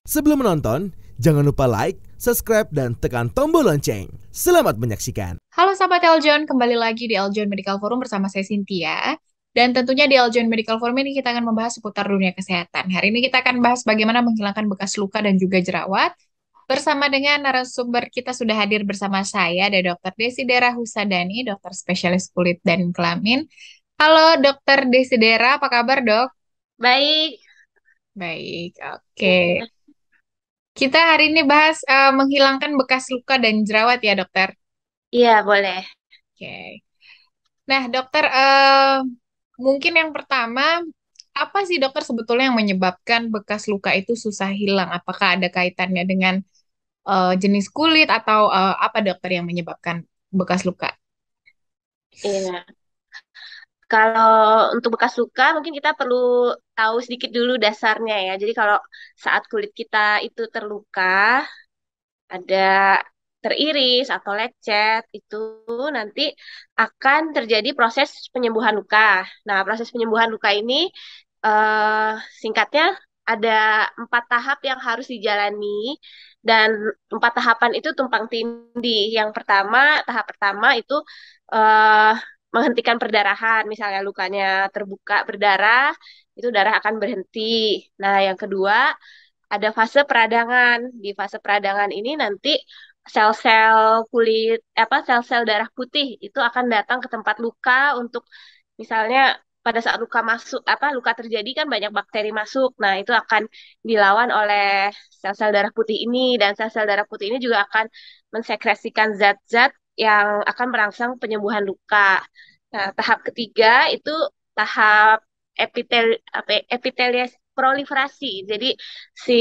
Sebelum menonton, jangan lupa like, subscribe, dan tekan tombol lonceng. Selamat menyaksikan. Halo sahabat Eljon, kembali lagi di Eljon Medical Forum bersama saya Cynthia. Dan tentunya di Eljon Medical Forum ini kita akan membahas seputar dunia kesehatan. Hari ini kita akan bahas bagaimana menghilangkan bekas luka dan juga jerawat. Bersama dengan narasumber kita sudah hadir bersama saya, ada Dr. Desidera Husadani, dokter spesialis kulit dan kelamin. Halo Dr. Desidera, apa kabar dok? Baik, Baik, oke. Kita hari ini bahas menghilangkan bekas luka dan jerawat ya dokter. iya boleh. Oke. Nah, dokter, mungkin yang pertama, apa sih dokter sebetulnya yang menyebabkan bekas luka itu susah hilang? Apakah ada kaitannya dengan jenis kulit atau apa dokter yang menyebabkan bekas luka? Iya. Kalau untuk bekas luka, mungkin kita perlu tahu sedikit dulu dasarnya ya. Jadi kalau saat kulit kita itu terluka, ada teriris atau lecet, itu nanti akan terjadi proses penyembuhan luka. Nah, proses penyembuhan luka ini eh, singkatnya ada 4 tahap yang harus dijalani dan 4 tahapan itu tumpang tindih. Yang pertama, tahap pertama itu eh, menghentikan perdarahan. Misalnya lukanya terbuka berdarah, itu darah akan berhenti. Nah, yang kedua ada fase peradangan. Di fase peradangan ini nanti sel-sel kulit sel-sel darah putih itu akan datang ke tempat luka untuk misalnya pada saat luka masuk luka terjadi kan banyak bakteri masuk. Nah, itu akan dilawan oleh sel-sel darah putih ini dan sel-sel darah putih ini juga akan mensekresikan zat-zat yang akan merangsang penyembuhan luka. Nah, tahap ketiga itu tahap epitelias proliferasi. Jadi si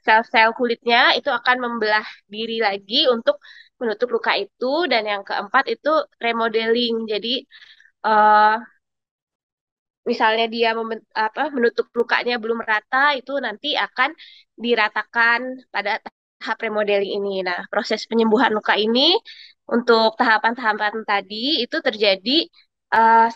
sel-sel kulitnya itu akan membelah diri lagi untuk menutup luka itu dan yang keempat itu remodeling. Jadi eh, misalnya dia menutup lukanya belum rata itu nanti akan diratakan pada tahap remodeling ini. Nah, proses penyembuhan luka ini untuk tahapan-tahapan tadi itu terjadi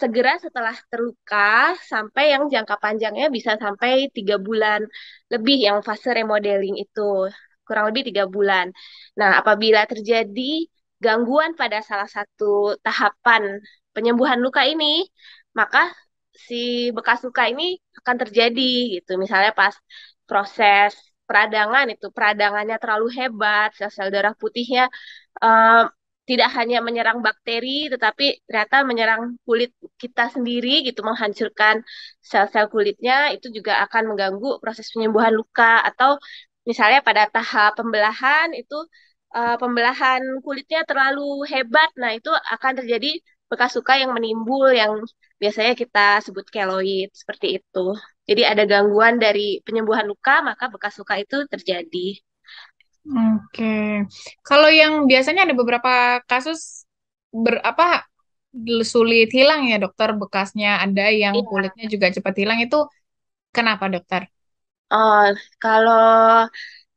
segera setelah terluka sampai yang jangka panjangnya bisa sampai 3 bulan lebih yang fase remodeling itu kurang lebih 3 bulan. Nah, apabila terjadi gangguan pada salah satu tahapan penyembuhan luka ini, maka si bekas luka ini akan terjadi gitu. Misalnya pas proses peradangan itu peradangannya terlalu hebat, sel-sel darah putihnya eh, tidak hanya menyerang bakteri, tetapi ternyata menyerang kulit kita sendiri gitu, menghancurkan sel-sel kulitnya, itu juga akan mengganggu proses penyembuhan luka. Atau misalnya pada tahap pembelahan itu pembelahan kulitnya terlalu hebat, nah itu akan terjadi bekas luka yang menimbul yang biasanya kita sebut keloid seperti itu. Jadi ada gangguan dari penyembuhan luka, maka bekas luka itu terjadi. Oke. Kalau yang biasanya ada beberapa kasus apa sulit hilang ya dokter bekasnya, ada yang Iya. kulitnya juga cepat hilang itu kenapa dokter? Oh, kalau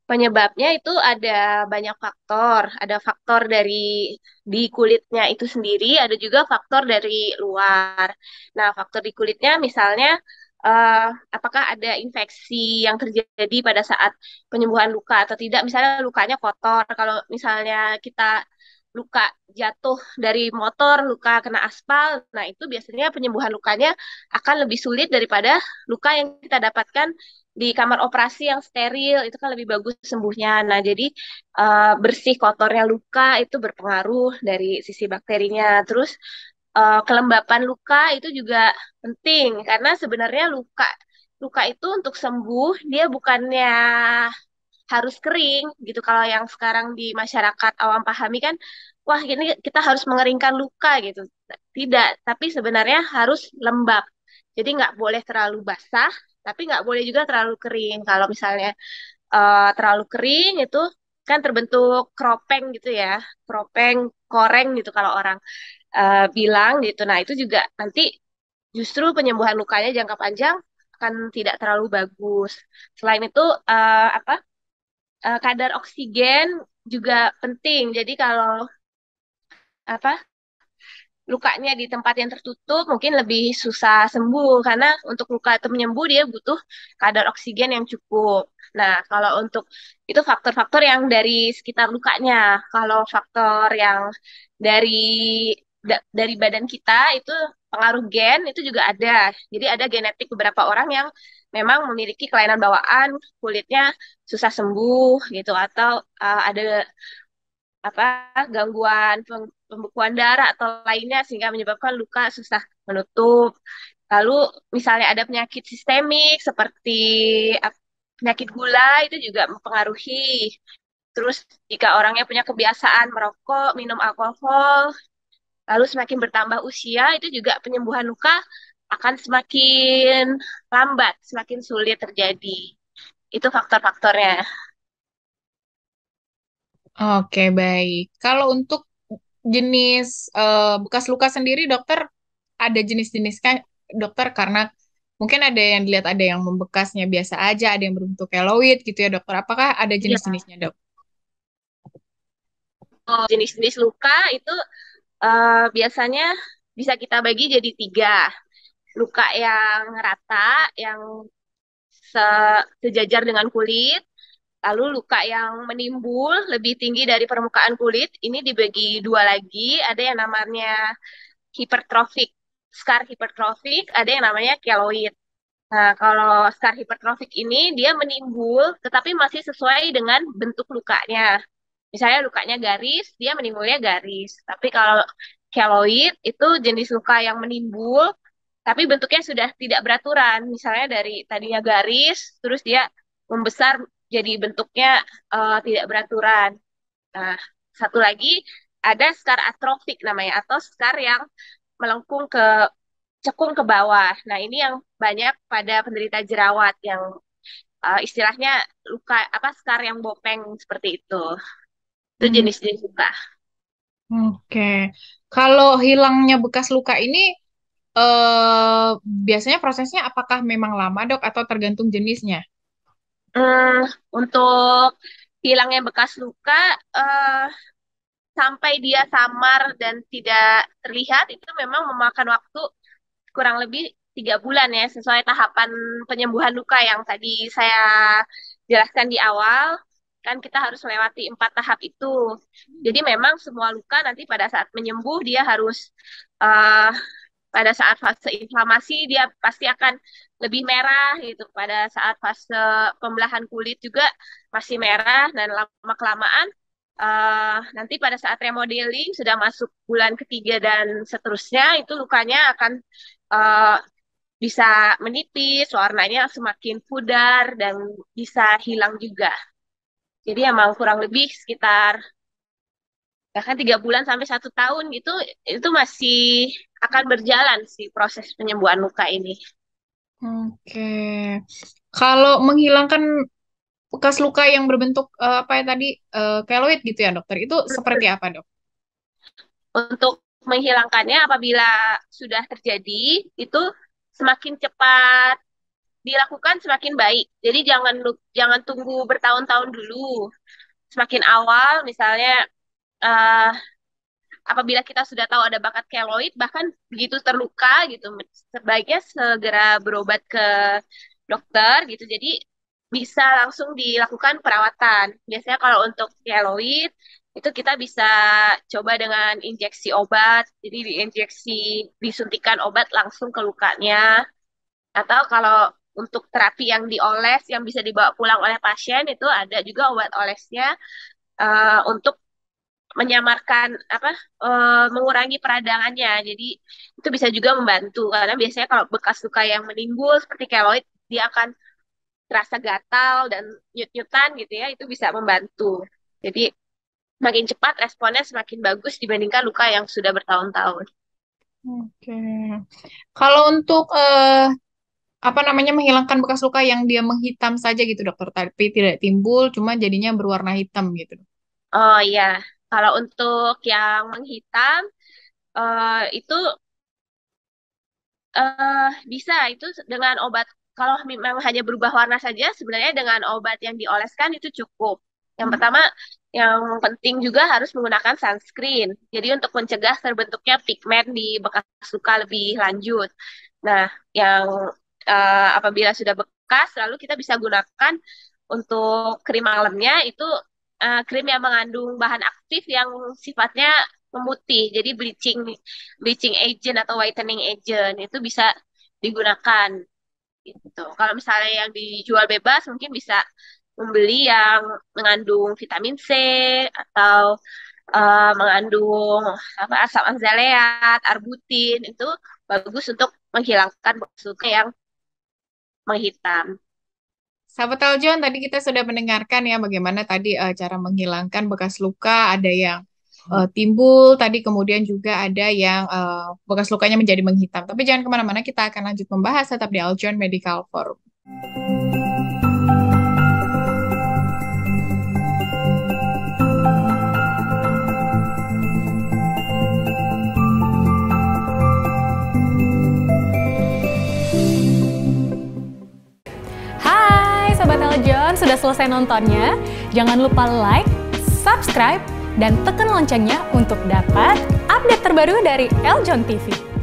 penyebabnya itu ada banyak faktor. Ada faktor dari di kulitnya itu sendiri, ada juga faktor dari luar. Nah, faktor di kulitnya misalnya eh, apakah ada infeksi yang terjadi pada saat penyembuhan luka atau tidak. Misalnya lukanya kotor. Kalau misalnya kita luka jatuh dari motor, luka kena aspal, nah itu biasanya penyembuhan lukanya akan lebih sulit daripada luka yang kita dapatkan di kamar operasi yang steril itu kan lebih bagus sembuhnya. Nah, jadi bersih kotornya luka itu berpengaruh dari sisi bakterinya. Terus kelembapan luka itu juga penting karena sebenarnya luka luka itu untuk sembuh dia bukannya harus kering gitu. Kalau yang sekarang di masyarakat awam pahami kan, wah ini kita harus mengeringkan luka gitu. Tidak, tapi sebenarnya harus lembab. Jadi nggak boleh terlalu basah, tapi nggak boleh juga terlalu kering. Kalau misalnya terlalu kering itu kan terbentuk kropeng gitu ya, kropeng, koreng gitu kalau orang bilang gitu. Nah itu juga nanti justru penyembuhan lukanya jangka panjang akan tidak terlalu bagus. Selain itu kadar oksigen juga penting. Jadi kalau apa lukanya di tempat yang tertutup mungkin lebih susah sembuh karena untuk luka itu menyembuh dia butuh kadar oksigen yang cukup. Nah, kalau untuk itu faktor-faktor yang dari sekitar lukanya. Kalau faktor yang dari dari badan kita itu pengaruh gen itu juga ada. Jadi ada genetik beberapa orang yang memang memiliki kelainan bawaan kulitnya susah sembuh gitu atau ada apa gangguan pembekuan darah atau lainnya sehingga menyebabkan luka susah menutup. Lalu misalnya ada penyakit sistemik seperti penyakit gula itu juga mempengaruhi. Terus jika orangnya punya kebiasaan merokok, minum alkohol, lalu semakin bertambah usia itu juga penyembuhan luka akan semakin lambat, semakin sulit terjadi. Itu faktor-faktornya. Oke, baik. Kalau untuk jenis bekas luka sendiri, dokter ada jenis-jenis kan, dokter? Karena mungkin ada yang dilihat ada yang membekasnya biasa aja, ada yang berbentuk keloid gitu ya, dokter. Apakah ada Iya, jenis-jenisnya, dok? jenis-jenis luka itu biasanya bisa kita bagi jadi tiga. Luka yang rata, yang sejajar dengan kulit, lalu luka yang menimbul lebih tinggi dari permukaan kulit, ini dibagi dua lagi, ada yang namanya hipertrofik, scar hipertrofik, ada yang namanya keloid. Nah, kalau scar hipertrofik ini dia menimbul tetapi masih sesuai dengan bentuk lukanya. Misalnya lukanya garis, dia menimbulnya garis. Tapi kalau keloid itu jenis luka yang menimbul tapi bentuknya sudah tidak beraturan. Misalnya dari tadinya garis, terus dia membesar jadi bentuknya tidak beraturan. Nah, satu lagi ada scar atrofik namanya, atau scar yang melengkung ke cekung ke bawah. Nah, ini yang banyak pada penderita jerawat yang istilahnya luka apa scar yang bopeng seperti itu. Itu Hmm, jenis-jenis luka. oke. Kalau hilangnya bekas luka ini eh biasanya prosesnya apakah memang lama, dok, atau tergantung jenisnya? Hmm, untuk hilangnya bekas luka, eh, sampai dia samar dan tidak terlihat itu memang memakan waktu kurang lebih 3 bulan ya, sesuai tahapan penyembuhan luka yang tadi saya jelaskan di awal. Kan kita harus melewati 4 tahap itu. Jadi memang semua luka nanti pada saat menyembuh dia harus eh, pada saat fase inflamasi dia pasti akan lebih merah gitu. Pada saat fase pembelahan kulit juga masih merah dan lama kelamaan nanti pada saat remodeling sudah masuk bulan ketiga dan seterusnya itu lukanya akan uh, bisa menipis, warnanya semakin pudar dan bisa hilang juga. Jadi emang kurang lebih sekitar bahkan 3 bulan sampai 1 tahun gitu itu masih akan berjalan sih proses penyembuhan luka ini. Oke. Kalau menghilangkan bekas luka yang berbentuk apa ya tadi keloid gitu ya, dokter, itu seperti apa, dok? Untuk menghilangkannya apabila sudah terjadi itu semakin cepat dilakukan semakin baik. Jadi jangan tunggu bertahun-tahun dulu. Semakin awal misalnya eh, apabila kita sudah tahu ada bakat keloid bahkan begitu terluka gitu sebaiknya segera berobat ke dokter gitu. Jadi bisa langsung dilakukan perawatan. Biasanya kalau untuk keloid itu kita bisa coba dengan injeksi obat. Jadi diinjeksi disuntikan obat langsung ke lukanya atau kalau untuk terapi yang dioles yang bisa dibawa pulang oleh pasien itu ada juga obat olesnya untuk menyamarkan apa mengurangi peradangannya. Jadi itu bisa juga membantu karena biasanya kalau bekas luka yang menimbul seperti keloid dia akan terasa gatal dan nyut-nyutan gitu ya, itu bisa membantu. Jadi makin cepat responnya semakin bagus dibandingkan luka yang sudah bertahun-tahun. Oke. Kalau untuk apa namanya menghilangkan bekas luka yang dia menghitam saja gitu, dokter, tapi tidak timbul, cuma jadinya berwarna hitam gitu. Oh iya, kalau untuk yang menghitam itu bisa itu dengan obat kalau memang hanya berubah warna saja sebenarnya dengan obat yang dioleskan itu cukup. Yang pertama, yang penting juga harus menggunakan sunscreen. Jadi untuk mencegah terbentuknya pigmen di bekas luka lebih lanjut. Nah, yang apabila sudah bekas, lalu kita bisa gunakan untuk krim malamnya itu krim yang mengandung bahan aktif yang sifatnya memutih. Jadi bleaching agent atau whitening agent itu bisa digunakan gitu. Kalau misalnya yang dijual bebas mungkin bisa membeli yang mengandung vitamin C atau mengandung apa asam azelaiat, arbutin itu bagus untuk menghilangkan bekas luka yang menghitam. Sahabat Aljon, tadi kita sudah mendengarkan ya bagaimana tadi cara menghilangkan bekas luka, ada yang timbul, tadi kemudian juga ada yang bekas lukanya menjadi menghitam. Tapi jangan kemana-mana, kita akan lanjut membahas tetap di Aljon Medical Forum. Sobat Eljon, sudah selesai nontonnya? Jangan lupa like, subscribe, dan tekan loncengnya untuk dapat update terbaru dari Eljon TV.